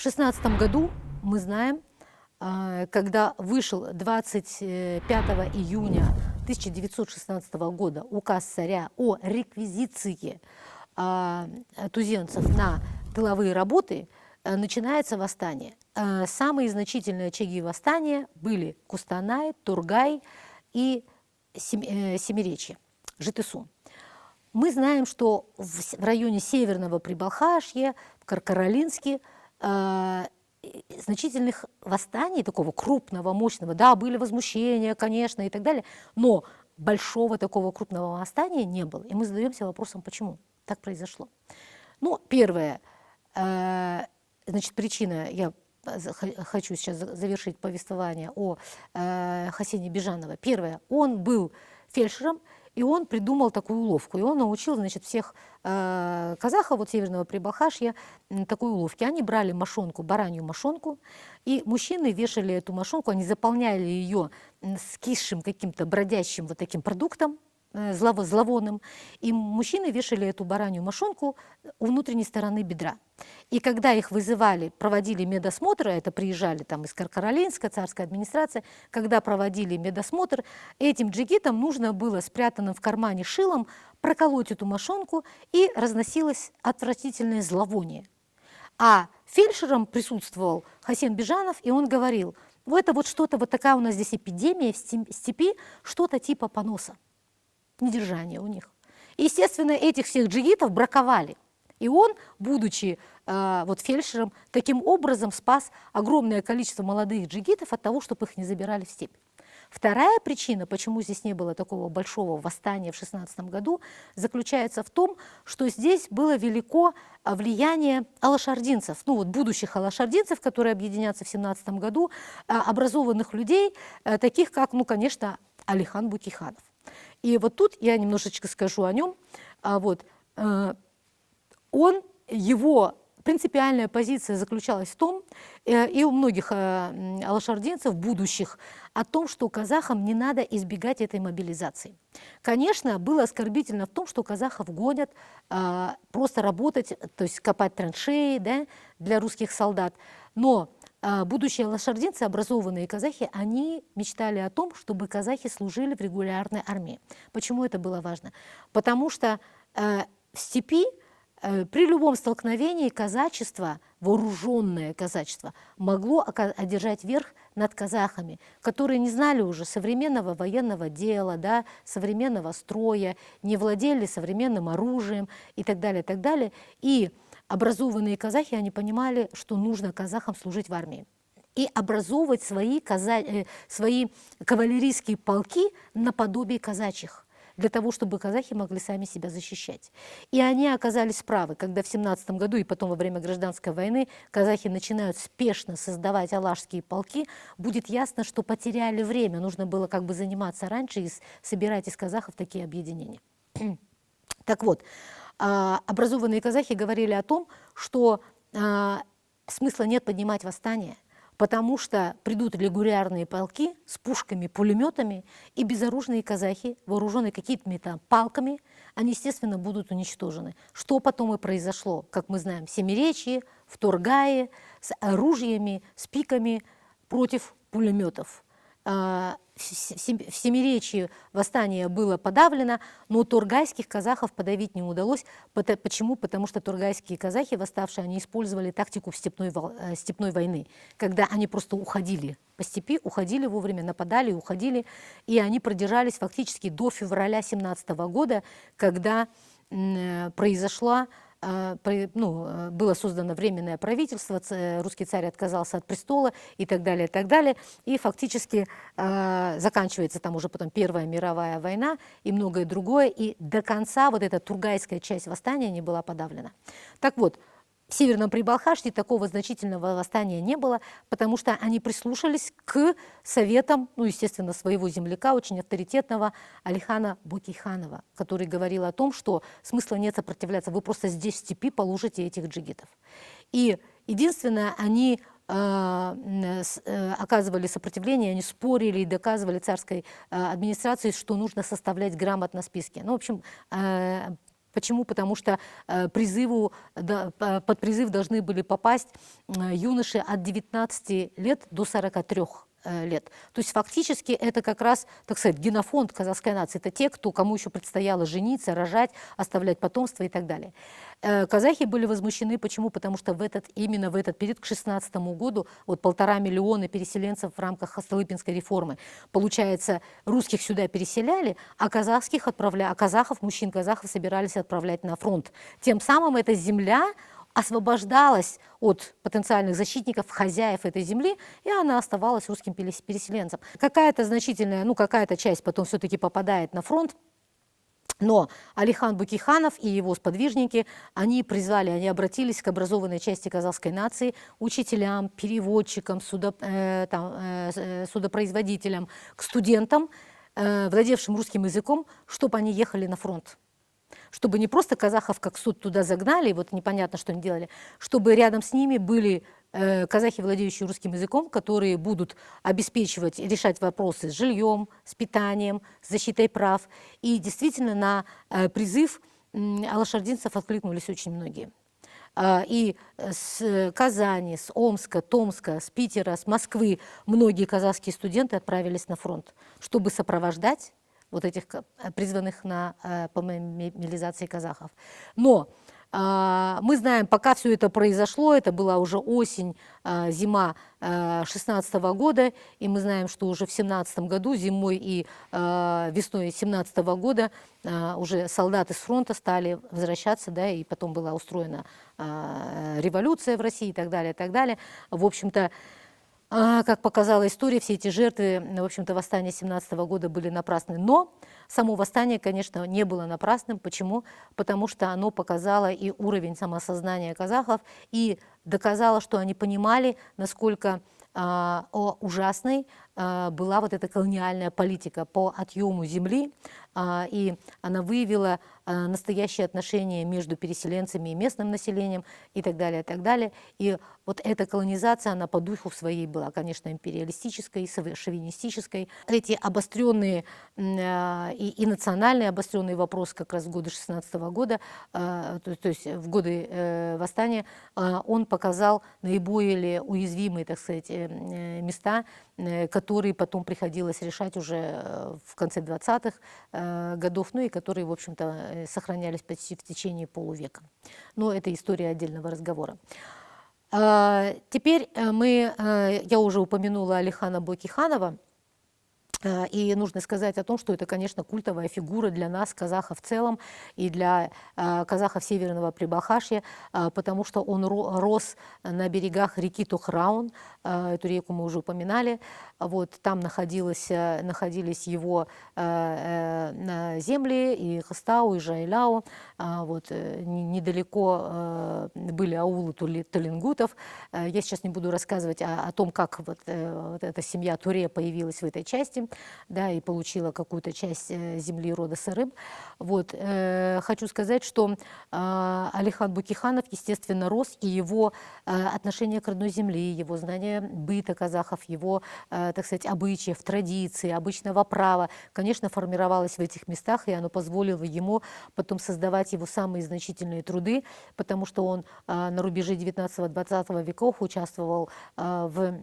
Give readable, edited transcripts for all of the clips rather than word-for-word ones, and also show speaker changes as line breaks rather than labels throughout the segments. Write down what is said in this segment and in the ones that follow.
В 16 году, мы знаем, когда вышел 25 июня 1916 года указ царя о реквизиции туземцев на тыловые работы, начинается восстание. Самые значительные очаги восстания были Кустанай, Тургай и Семиречье, Житесун. Мы знаем, что в районе Северного Прибалхашья, в Каркаролинске, значительных восстаний, такого крупного, мощного, да, были возмущения, конечно, и так далее, но большого такого крупного восстания не было. И мы задаемся вопросом, почему так произошло. Ну, первое, значит, причина, я хочу сейчас завершить повествование о Хасене Бижанове. Первое, он был фельдшером, и он придумал такую уловку. И он научил, значит, всех казахов вот Северного Прибалхашья такой уловки. Они брали мошонку, баранью мошонку, и мужчины вешали эту мошонку, они заполняли ее скисшим каким-то бродящим вот таким продуктом, зловонным, и мужчины вешали эту баранью мошонку у внутренней стороны бедра. И когда их вызывали, проводили медосмотр, это приезжали там из Каркаролинска, царская администрация, когда проводили медосмотр, этим джигитам нужно было спрятанным в кармане шилом проколоть эту мошонку, и разносилось отвратительное зловоние. А фельдшером присутствовал Хасен Бижанов, и он говорил, вот это вот что-то, вот такая у нас здесь эпидемия в степи, что-то типа поноса, недержание у них. Естественно, этих всех джигитов браковали. И он, будучи вот фельдшером, таким образом спас огромное количество молодых джигитов от того, чтобы их не забирали в степь. Вторая причина, почему здесь не было такого большого восстания в 16 году, заключается в том, что здесь было велико влияние алашардинцев, ну вот будущих алашардинцев, которые объединятся в 17 году, образованных людей, таких как, ну, конечно, Алихан Бөкейханов. И вот тут я немножечко скажу о нем. Его принципиальная позиция заключалась в том, и у многих алашардинцев будущих, о том, что казахам не надо избегать этой мобилизации. Конечно, было оскорбительно в том, что казахов гонят просто работать, то есть копать траншеи, да, для русских солдат. Но будущие алашардинцы, образованные казахи, они мечтали о том, чтобы казахи служили в регулярной армии. Почему это было важно? Потому что в степи при любом столкновении казачество, вооруженное казачество, могло одержать верх над казахами, которые не знали уже современного военного дела, да, современного строя, не владели современным оружием и так далее, и так далее. И образованные казахи, они понимали, что нужно казахам служить в армии и образовывать свои кавалерийские полки наподобие казачьих, для того, чтобы казахи могли сами себя защищать. И они оказались правы, когда в 17 году и потом во время гражданской войны казахи начинают спешно создавать алашские полки, будет ясно, что потеряли время, нужно было как бы заниматься раньше и собирать из казахов такие объединения. Так вот, образованные казахи говорили о том, что смысла нет поднимать восстание, потому что придут регулярные полки с пушками, пулеметами, и безоружные казахи, вооруженные какими-то палками, они, естественно, будут уничтожены. Что потом и произошло, как мы знаем, в Семиречье, в Тургае, с оружиями, с пиками против пулеметов. В Семиречье восстание было подавлено, но тургайских казахов подавить не удалось. Почему? Потому что тургайские казахи, восставшие, они использовали тактику степной войны, когда они просто уходили по степи, уходили вовремя, нападали, уходили, и они продержались фактически до февраля 17 года, когда было создано временное правительство, русский царь отказался от престола и так далее, и так далее. И фактически заканчивается там уже потом Первая мировая война и многое другое. И до конца вот эта тургайская часть восстания не была подавлена. Так вот, в Северном Прибалхашье такого значительного восстания не было, потому что они прислушались к советам, ну, естественно, своего земляка, очень авторитетного Алихана Бөкейханова, который говорил о том, что смысла нет сопротивляться, вы просто здесь в степи положите этих джигитов. И единственное, они оказывали сопротивление, они спорили и доказывали царской администрации, что нужно составлять грамотно списки. Ну, в общем, Почему? Потому что под призыв должны были попасть юноши от 19 лет до 43 лет. То есть фактически это как раз, так сказать, генофонд казахской нации. Это те, кому еще предстояло жениться, рожать, оставлять потомство и так далее. Казахи были возмущены. Почему? Потому что именно в этот период, к 16 году, вот 1,5 миллиона переселенцев в рамках Столыпинской реформы, получается, русских сюда переселяли, а казахов, мужчин казахов собирались отправлять на фронт. Тем самым эта земля освобождалась от потенциальных защитников, хозяев этой земли, и она оставалась русским переселенцем. Какая-то значительная, какая-то часть потом все-таки попадает на фронт, но Алихан Бөкейханов и его сподвижники, они обратились к образованной части казахской нации, учителям, переводчикам, судопроизводителям, к студентам, владевшим русским языком, чтобы они ехали на фронт. Чтобы не просто казахов как суд туда загнали, и вот непонятно, что они делали, чтобы рядом с ними были казахи, владеющие русским языком, которые будут обеспечивать, решать вопросы с жильем, с питанием, с защитой прав. И действительно на призыв алашардинцев откликнулись очень многие. И с Казани, с Омска, Томска, с Питера, с Москвы многие казахские студенты отправились на фронт, чтобы сопровождать вот этих призванных по мобилизации казахов. Но мы знаем, пока все это произошло, это была уже осень, зима 2016 года, и мы знаем, что уже в 2017 году, зимой и весной 2017 года уже солдаты с фронта стали возвращаться, да, и потом была устроена революция в России и так далее, и так далее. В общем-то, как показала история, все эти жертвы, в общем-то, восстания 2017 года были напрасны. Но само восстание, конечно, не было напрасным. Почему? Потому что оно показало и уровень самосознания казахов, и доказало, что они понимали, насколько ужасной была вот эта колониальная политика по отъему земли, и она выявила настоящие отношения между переселенцами и местным населением и так далее, и так далее. И вот эта колонизация, она по духу своей была, конечно, империалистической, шовинистической. Эти обостренные и национальные обостренные вопросы как раз в годы 2016 года, то есть в годы восстания, он показал наиболее уязвимые, так сказать, места, которые потом приходилось решать уже в конце 20-х годов, ну и которые, в общем-то, сохранялись почти в течение полувека. Но это история отдельного разговора. Теперь я уже упомянула Алихана Бөкейханова, и нужно сказать о том, что это, конечно, культовая фигура для нас, казахов в целом, и для казахов Северного Прибалхашья, потому что он рос на берегах реки Тухраун, эту реку мы уже упоминали. Вот, там находились его земли, и Хастау, и Жайляу. Вот, недалеко были аулы туленгутов. Я сейчас не буду рассказывать о том, как вот эта семья Туре появилась в этой части, да, и получила какую-то часть земли рода Сарыб. Вот, хочу сказать, что Алихан Бөкейханов, естественно, рос, и его отношение к родной земле, его знание быта казахов, его, так сказать, обычаев, традиций, обычного права, конечно, формировалось в этих местах, и оно позволило ему потом создавать его самые значительные труды, потому что он на рубеже 19-20 веков участвовал в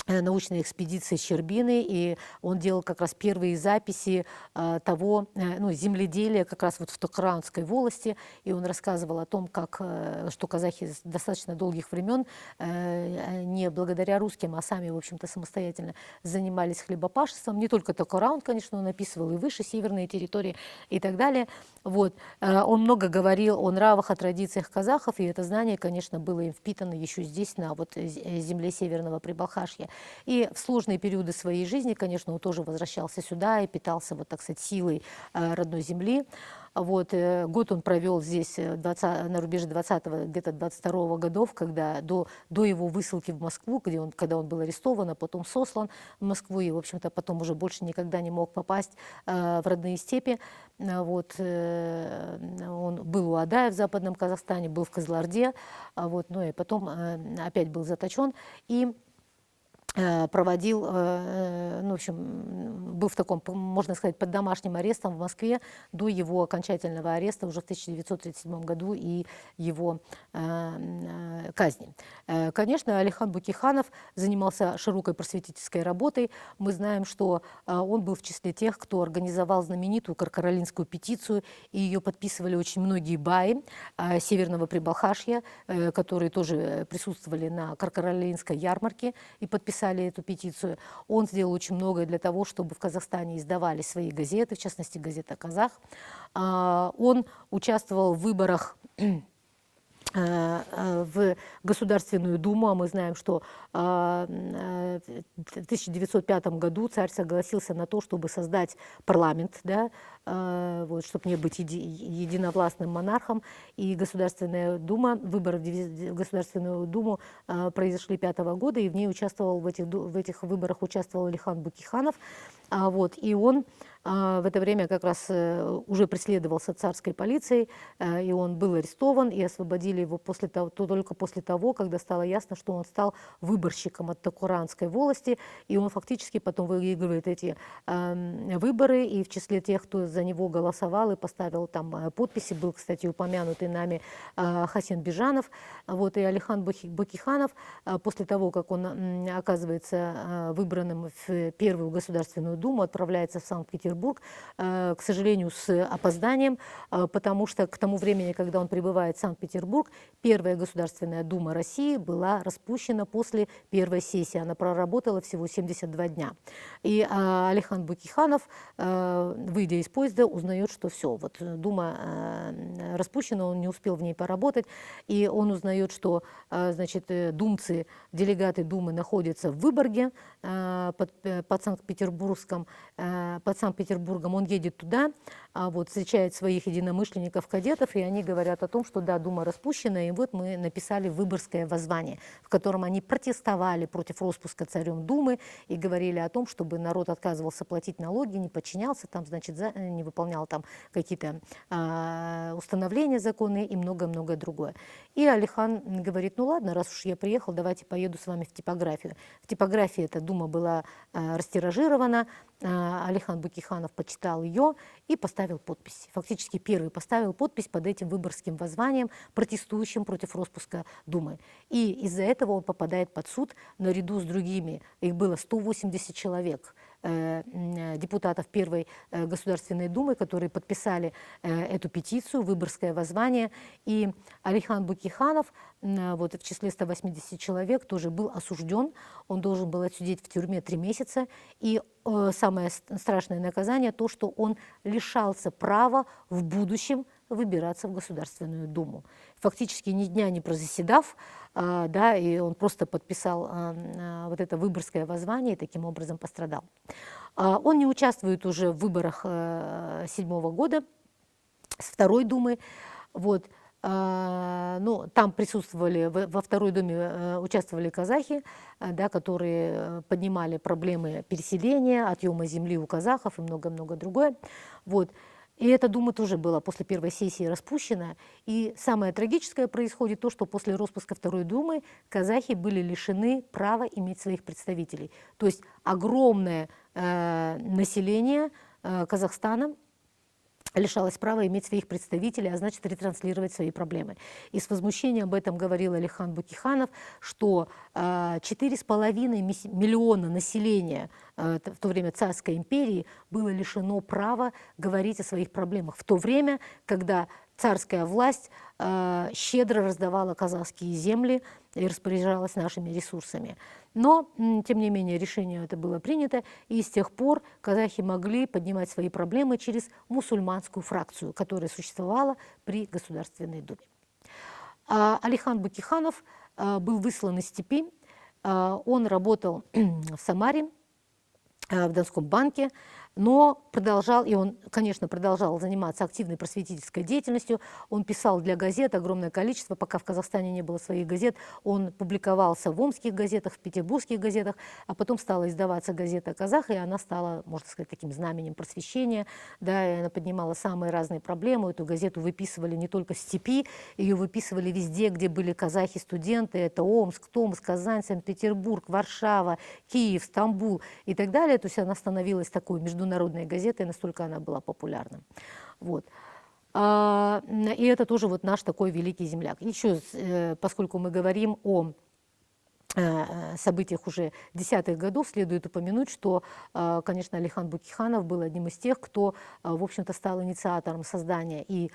научной экспедиции Щербины, и он делал как раз первые записи земледелия как раз вот в Тухраунской волости, и он рассказывал о том, что казахи с достаточно долгих времен не благодаря русским, а сами, в общем-то, самостоятельно занимались хлебопашеством. Не только Тухраун, конечно, он описывал и выше северные территории и так далее. Вот. Он много говорил о нравах, о традициях казахов, и это знание, конечно, было им впитано еще здесь, на земле Северного Прибалхашья. И в сложные периоды своей жизни, конечно, он тоже возвращался сюда и питался, вот, так сказать, силой родной земли. Вот, год он провел здесь на рубеже 20-го, где-то 22-го годов, когда до его высылки в Москву, когда он был арестован, а потом сослан в Москву, и, в общем-то, потом уже больше никогда не мог попасть в родные степи. Вот, он был у Адая в Западном Казахстане, был в Кызылорде, вот, ну и потом опять был заточен. И проводил, ну, в общем, был в таком, можно сказать, под домашним арестом в Москве до его окончательного ареста уже в 1937 году и его казни. Конечно, Алихан Бөкейханов занимался широкой просветительской работой. Мы знаем, что он был в числе тех, кто организовал знаменитую Каркаролинскую петицию, и ее подписывали очень многие баи Северного Прибалхашья, которые тоже присутствовали на Каркаролинской ярмарке и подписали эту петицию. Он сделал очень многое для того, чтобы в Казахстане издавали свои газеты, в частности, газета «Казах». Он участвовал в выборах в Государственную Думу, а мы знаем, что в 1905 году царь согласился на то, чтобы создать парламент, да, вот, чтобы не быть единовластным монархом. И Государственная Дума, выборы в Государственную Думу произошли 1905 года, и в ней участвовал, в этих выборах участвовал Алихан Бөкейханов. Вот, и он в это время как раз уже преследовался царской полицией, и он был арестован, и освободили его только после того, когда стало ясно, что он стал выборщиком от Токуранской волости, и он фактически потом выигрывает эти выборы, и в числе тех, кто за него голосовал и поставил там подписи, был, кстати, упомянутый нами Хасен Бижанов, вот, и Алихан Бөкейханов, после того, как он оказывается выбранным в Первую Государственную Думу, отправляется в Санкт-Петербург, к сожалению, с опозданием, потому что к тому времени, когда он прибывает в Санкт-Петербург, Первая Государственная Дума России была распущена после первой сессии. Она проработала всего 72 дня. И Алихан Бөкейханов, выйдя из поезда, узнает, что все, вот Дума распущена, он не успел в ней поработать, и он узнает, что, значит, думцы, делегаты Думы находятся в Выборге под Санкт-Петербургом, он едет туда, вот, встречает своих единомышленников-кадетов, и они говорят о том, что да, Дума распущена, и вот мы написали Выборгское воззвание, в котором они протестовали против распуска царем Думы и говорили о том, чтобы народ отказывался платить налоги, не подчинялся, там, значит, не выполнял там какие-то установления законные и многое-многое другое. И Алихан говорит, ну ладно, раз уж я приехал, давайте поеду с вами в типографию. В типографии эта Дума была растиражирована, Алихан Бөкейханов почитал ее и поставил подпись. Фактически первый поставил подпись под этим Выборгским воззванием, протестующим против распуска Думы. И из-за этого он попадает под суд наряду с другими. Их было 180 человек, депутатов Первой Государственной Думы, которые подписали эту петицию, Выборгское воззвание. И Алихан Бөкейханов, вот в числе 180 человек, тоже был осужден. Он должен был отсидеть в тюрьме 3 месяца. И самое страшное наказание то, что он лишался права в будущем выбираться в Государственную Думу. Фактически ни дня не прозаседав, да, и он просто подписал вот это Выборгское воззвание и таким образом пострадал. Он не участвует уже в выборах 1907 года с Второй Думы. Вот. Ну, там присутствовали, во Второй Думе участвовали казахи, да, которые поднимали проблемы переселения, отъема земли у казахов и много-много другое. Вот. И эта Дума тоже была после первой сессии распущена. И самое трагическое происходит то, что после распуска Второй Думы казахи были лишены права иметь своих представителей. То есть огромное население Казахстана лишалась права иметь своих представителей, а значит ретранслировать свои проблемы. И с возмущением об этом говорил Алихан Бөкейханов, что 4,5 миллиона населения в то время Царской империи было лишено права говорить о своих проблемах. В то время, когда царская власть щедро раздавала казахские земли и распоряжалась нашими ресурсами. Но, тем не менее, решение это было принято, и с тех пор казахи могли поднимать свои проблемы через мусульманскую фракцию, которая существовала при Государственной Думе. Алихан Бөкейханов был выслан из степи, он работал в Самаре, в Донском банке, Но продолжал, и он, конечно, продолжал заниматься активной просветительской деятельностью. Он писал для газет огромное количество, пока в Казахстане не было своих газет. Он публиковался в омских газетах, в петербургских газетах, а потом стала издаваться газета «Казах», и она стала, можно сказать, таким знаменем просвещения. Да, и она поднимала самые разные проблемы. Эту газету выписывали не только в степи, ее выписывали везде, где были казахи-студенты. Это Омск, Томск, Казань, Санкт-Петербург, Варшава, Киев, Стамбул и так далее. То есть она становилась такой международной газетой, настолько она была популярна. Вот. И это тоже вот наш такой великий земляк. Еще, поскольку мы говорим о событиях уже десятых годов, следует упомянуть, что, конечно, Алихан Бөкейханов был одним из тех, кто, в общем-то, стал инициатором создания и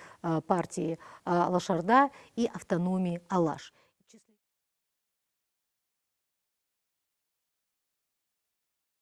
партии Алашорда, и автономии Алаш.